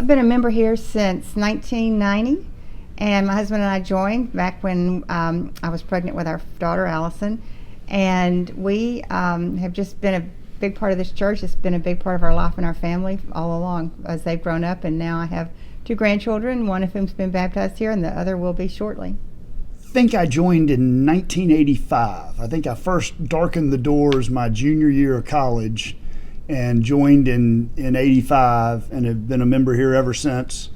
I've been a member here since 1990, and my husband and I joined back when I was pregnant with our daughter Allison, and we have just been a big part of this church. It's been a big part of our life and our family all along as they've grown up, and now I have two grandchildren, one of whom's been baptized here and the other will be shortly. I think I joined in 1985. I think I first darkened the doors my junior year of college and joined in 85 and have been a member here ever since.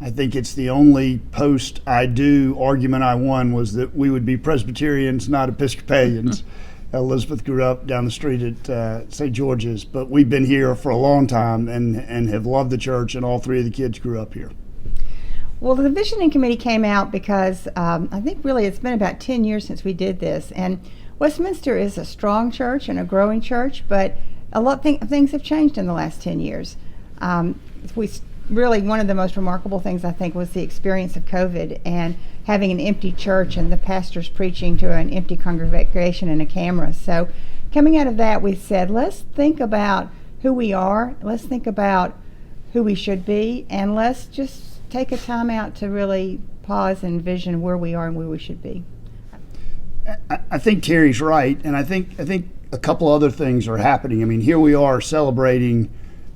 I think it's the only post-I do argument I won was that we would be Presbyterians, not Episcopalians. Elizabeth grew up down the street at St. George's, but we've been here for a long time and have loved the church, and all three of the kids grew up here. Well, the visioning committee came out because I think really it's been about 10 years since we did this, and Westminster is a strong church and a growing church, but a lot of things have changed in the last 10 years. Really, one of the most remarkable things I think was the experience of COVID and having an empty church and the pastors preaching to an empty congregation and a camera. So coming out of that, we said, let's think about who we are, let's think about who we should be, and let's just take a time out to really pause and envision where we are and where we should be. I think Terry's right, and I think a couple other things are happening. I mean, here we are celebrating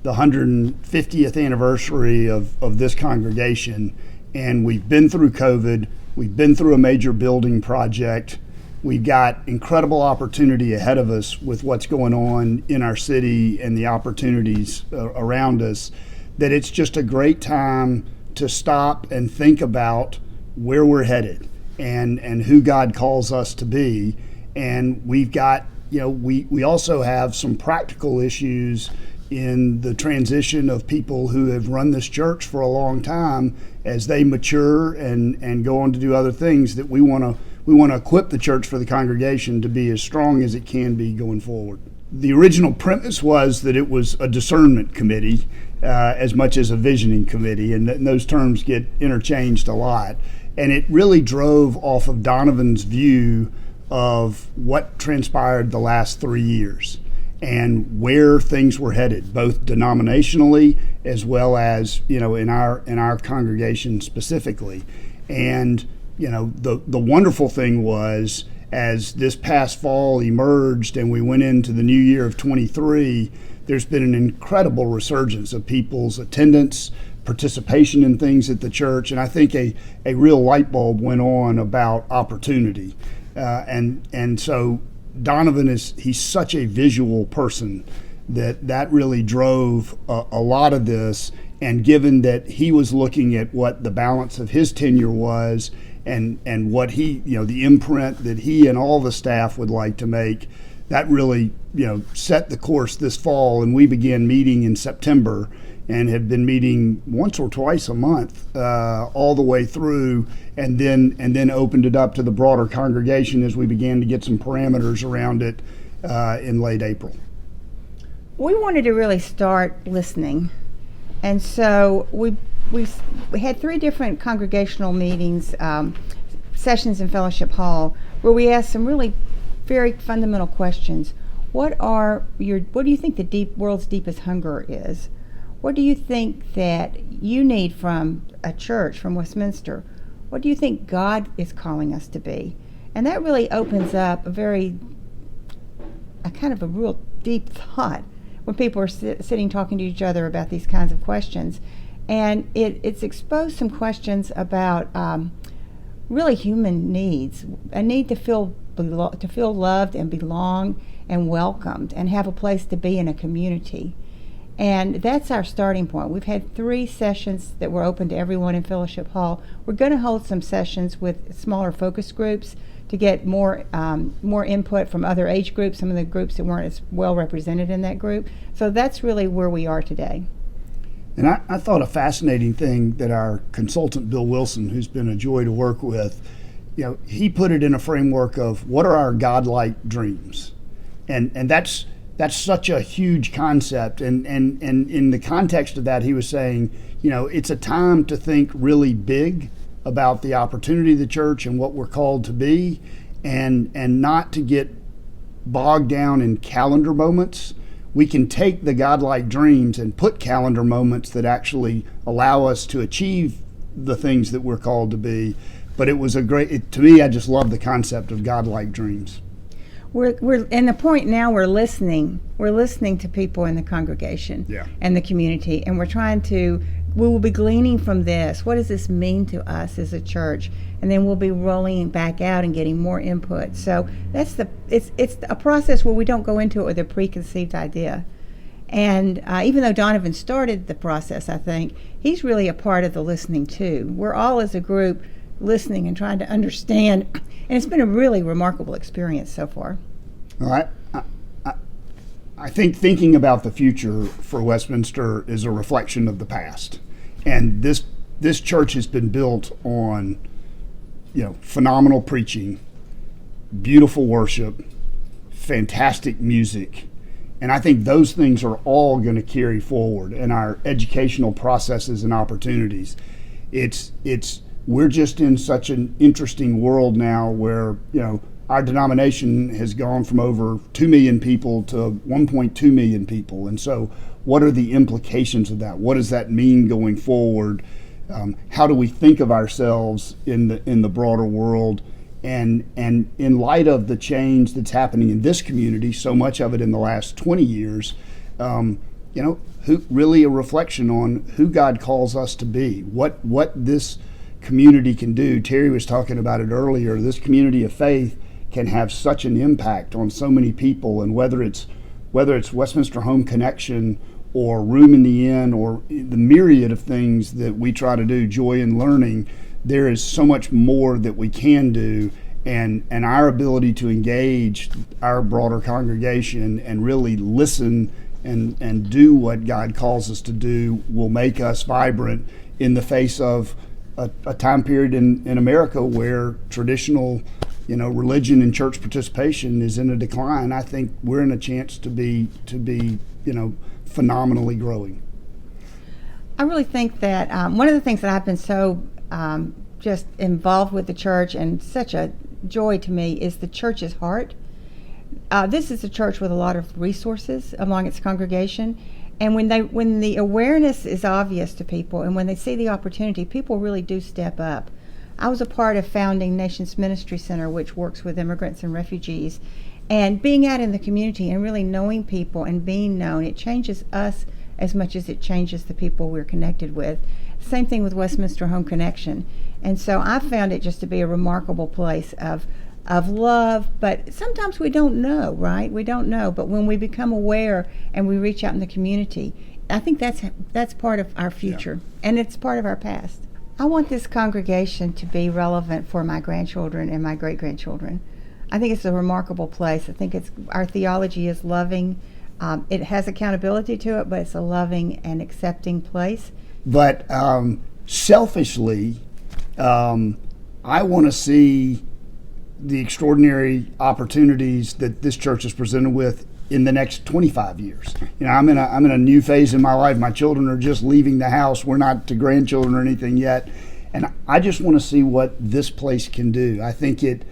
the 150th anniversary of this congregation, and we've been through COVID, we've been through a major building project, we've got incredible opportunity ahead of us with what's going on in our city and the opportunities around us, that it's just a great time to stop and think about where we're headed and who God calls us to be. And we've got, we also have some practical issues in the transition of people who have run this church for a long time as they mature and go on to do other things, that we want to equip the church for the congregation to be as strong as it can be going forward. The original premise was that it was a discernment committee as much as a visioning committee, and those terms get interchanged a lot. And it really drove off of Donovan's view of what transpired the last 3 years and where things were headed, both denominationally as well as in our congregation specifically. And the wonderful thing was, as this past fall emerged and we went into the new year of 23, there's been an incredible resurgence of people's attendance, participation in things at the church, and I think a real light bulb went on about opportunity. And so Donovan he's such a visual person that really drove a lot of this. And given that he was looking at what the balance of his tenure was and what he, the imprint that he and all the staff would like to make, that really, set the course this fall. And we began meeting in September and have been meeting once or twice a month all the way through, and then opened it up to the broader congregation as we began to get some parameters around it in late April. We wanted to really start listening, and so we had 3 different congregational meetings, sessions in Fellowship Hall, where we asked some really very fundamental questions. What do you think the world's deepest hunger is? What do you think that you need from a church, from Westminster? What do you think God is calling us to be? And that really opens up a kind of a real deep thought when people are sitting talking to each other about these kinds of questions. And it's exposed some questions about really human needs, a need to feel loved and belong and welcomed and have a place to be in a community. And that's our starting point. We've had 3 sessions that were open to everyone in Fellowship Hall. We're going to hold some sessions with smaller focus groups to get more input from other age groups, some of the groups that weren't as well represented in that group. So that's really where we are today. And I thought a fascinating thing that our consultant, Bill Wilson, who's been a joy to work with, he put it in a framework of what are our godlike dreams? And that's such a huge concept. And in the context of that, he was saying, it's a time to think really big about the opportunity of the church and what we're called to be, and not to get bogged down in calendar moments we can take the godlike dreams and put calendar moments that actually allow us to achieve the things that we're called to be. But it was to me, I just love the concept of godlike dreams. We're in the point now we're listening. We're listening to people in the congregation and the community, and we will be gleaning from this. What does this mean to us as a church? And then we'll be rolling back out and getting more input. So it's a process where we don't go into it with a preconceived idea. And even though Donovan started the process, I think he's really a part of the listening too. We're all as a group listening and trying to understand, and it's been a really remarkable experience so far. All right. I think thinking about the future for Westminster is a reflection of the past, and this church has been built on, phenomenal preaching, beautiful worship, fantastic music, and I think those things are all going to carry forward in our educational processes and opportunities. We're just in such an interesting world now where, our denomination has gone from over 2 million people to 1.2 million people. And so what are the implications of that? What does that mean going forward? How do we think of ourselves in the broader world? And in light of the change that's happening in this community, so much of it in the last 20 years, really a reflection on who God calls us to be, what this community can do. Terry was talking about it earlier. This community of faith can have such an impact on so many people, and whether it's Westminster Home Connection or Room in the Inn or the myriad of things that we try to do, joy in learning, there is so much more that we can do, and our ability to engage our broader congregation and really listen and do what God calls us to do will make us vibrant in the face of a time period in America where traditional religion and church participation is in a decline. I think we're in a chance to be phenomenally growing. I really think that one of the things that I've been so just involved with the church and such a joy to me is the church's heart. This is a church with a lot of resources among its congregation, and when the awareness is obvious to people and when they see the opportunity, people really do step up. I was a part of founding Nations Ministry Center, which works with immigrants and refugees, and being out in the community and really knowing people and being known, it changes us as much as it changes the people we're connected with. Same thing with Westminster Home Connection. And so I found it just to be a remarkable place of love, but sometimes we don't know, right? We don't know, but when we become aware and we reach out in the community, I think that's part of our future, and it's part of our past. I want this congregation to be relevant for my grandchildren and my great-grandchildren. I think it's a remarkable place. I think our theology is loving. It has accountability to it, but it's a loving and accepting place. But selfishly, I want to see the extraordinary opportunities that this church is presented with in the next 25 years. I'm in a new phase in my life. My children are just leaving the house. We're not to grandchildren or anything yet, and I just want to see what this place can do. I think it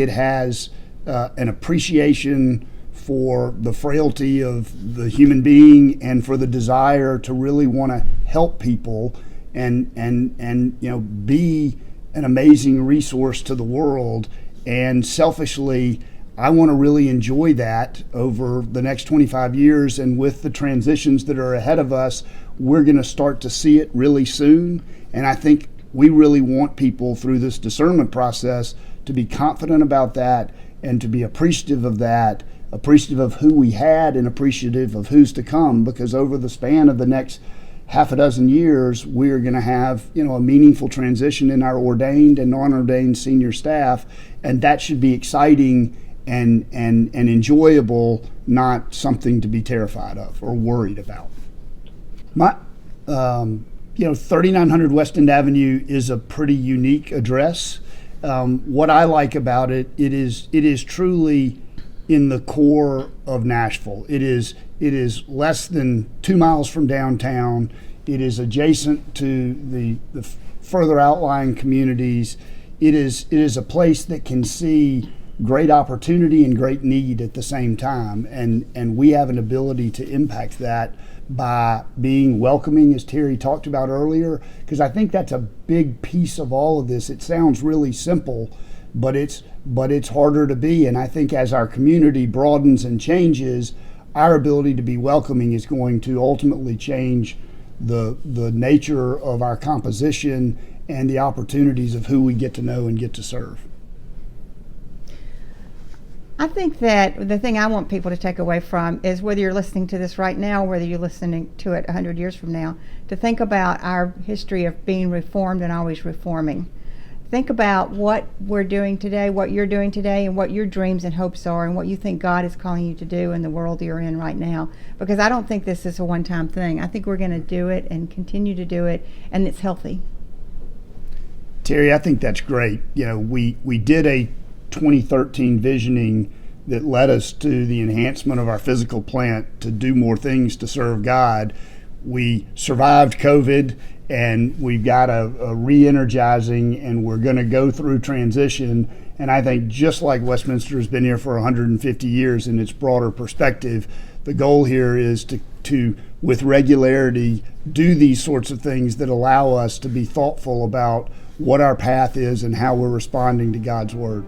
has an appreciation for the frailty of the human being and for the desire to really want to help people and be an amazing resource to the world. And selfishly, I want to really enjoy that over the next 25 years. And with the transitions that are ahead of us, we're going to start to see it really soon. And I think we really want people through this discernment process to be confident about that and to be appreciative of that, appreciative of who we had and appreciative of who's to come, because over the span of the next half a dozen years, we're going to have a meaningful transition in our ordained and non-ordained senior staff, and that should be exciting and enjoyable, not something to be terrified of or worried about. My 3900 West End Avenue is a pretty unique address. What I like about it, it is truly in the core of Nashville. It is less than 2 miles from downtown. It is adjacent to the further outlying communities. It is a place that can see great opportunity and great need at the same time. And we have an ability to impact that by being welcoming, as Terry talked about earlier, because I think that's a big piece of all of this. It sounds really simple, but it's harder to be. And I think as our community broadens and changes, our ability to be welcoming is going to ultimately change the nature of our composition and the opportunities of who we get to know and get to serve. I think that the thing I want people to take away from is, whether you're listening to this right now, whether you're listening to it 100 years from now, to think about our history of being reformed and always reforming. Think about what we're doing today, what you're doing today, and what your dreams and hopes are, and what you think God is calling you to do in the world you're in right now. Because I don't think this is a one-time thing. I think we're going to do it and continue to do it, and it's healthy. Terry, I think that's great. We did a 2013 visioning that led us to the enhancement of our physical plant to do more things to serve God. We survived COVID, and we've got a re-energizing, and we're going to go through transition. And I think, just like Westminster has been here for 150 years in its broader perspective, the goal here is to with regularity, do these sorts of things that allow us to be thoughtful about what our path is and how we're responding to God's word.